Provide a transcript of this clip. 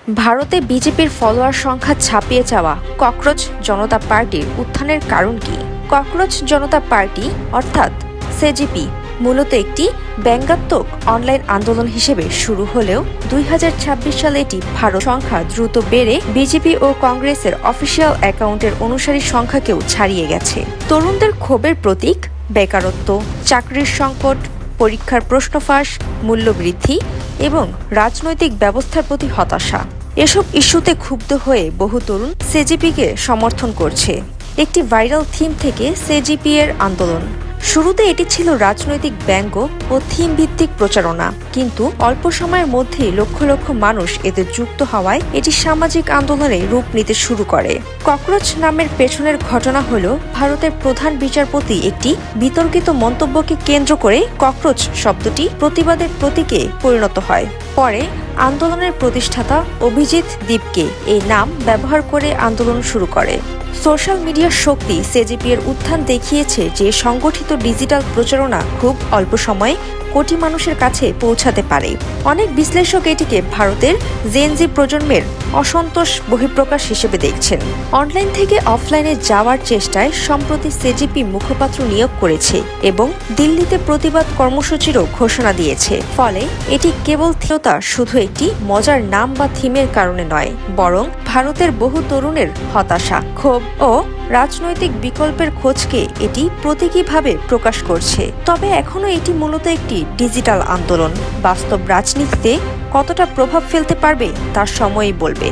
ভারতে বিজেপির ফলোয়ার সংখ্যা ছাপিয়ে যাওয়া ককরোচ জনতা পার্টির উত্থানের কারণ কি? ককরোচ জনতা পার্টি অর্থাৎ সিজেপি মূলত একটি ব্যঙ্গাত্মক অনলাইন আন্দোলন হিসেবে শুরু হলেও 2026 সালে এটি ভারত সংখ্যা দ্রুত বেড়ে বিজেপি ও কংগ্রেসের অফিসিয়াল অ্যাকাউন্টের অনুসারী সংখ্যাকেও ছাড়িয়ে গেছে। তরুণদের ক্ষোভের প্রতীক বেকারত্ব, চাকরির সংকট, পরীক্ষার প্রশ্ন ফাঁস, মূল্যবৃদ্ধি এবং রাজনৈতিক ব্যবস্থার প্রতি হতাশা। এসব ইস্যুতে ক্ষুব্ধ হয়ে বহু তরুণ সিজেপিকে সমর্থন করছে। একটি ভাইরাল থিম থেকে সিজেপি এর আন্দোলন। শুরুতে এটি ছিল রাজনৈতিক ব্যঙ্গ ও থিম ভিত্তিক প্রচারণা, কিন্তু অল্প সময়ের মধ্যেই লক্ষ লক্ষ মানুষ এতে যুক্ত হওয়ায় এটি সামাজিক আন্দোলনে রূপ নিতে শুরু করে। ককরোচ নামের পেছনের ঘটনা হল ভারতের প্রধান বিচারপতি একটি বিতর্কিত মন্তব্যকে কেন্দ্র করে ককরোচ শব্দটি প্রতিবাদের প্রতীকে পরিণত হয়। পরে আন্দোলনের প্রতিষ্ঠাতা অভিজিৎ দীপকে এই নাম ব্যবহার করে আন্দোলন শুরু করে। সোশ্যাল মিডিয়ার শক্তি সিজেপি এর উত্থান দেখিয়েছে যে সংগঠিত ডিজিটাল প্রচারণা খুব অল্প সময়ে কোটি মানুষের কাছে পৌঁছাতে পারে। অনেক বিশ্লেষক এটিকে ভারতের জেনজি প্রজন্মের অসন্তোষ বহিঃপ্রকাশ হিসেবে দেখছেন। অনলাইন থেকে অফলাইনে যাওয়ার চেষ্টায় সম্প্রতি সিজেপি মুখপাত্র নিয়োগ করেছে এবং দিল্লিতে প্রতিবাদ কর্মসূচিরও ঘোষণা দিয়েছে। ফলে এটি কেবল থিরতা শুধু একটি মজার নাম বা থিমের কারণে নয়, বরং ভারতের বহু তরুণের হতাশা, ক্ষোভ ও রাজনৈতিক বিকল্পের খোঁজকে এটি প্রতীকীভাবে প্রকাশ করছে। তবে এখনও এটি মূলত একটি ডিজিটাল আন্দোলন। বাস্তব রাজনীতিতে কতটা প্রভাব ফেলতে পারবে তা সময়ই বলবে।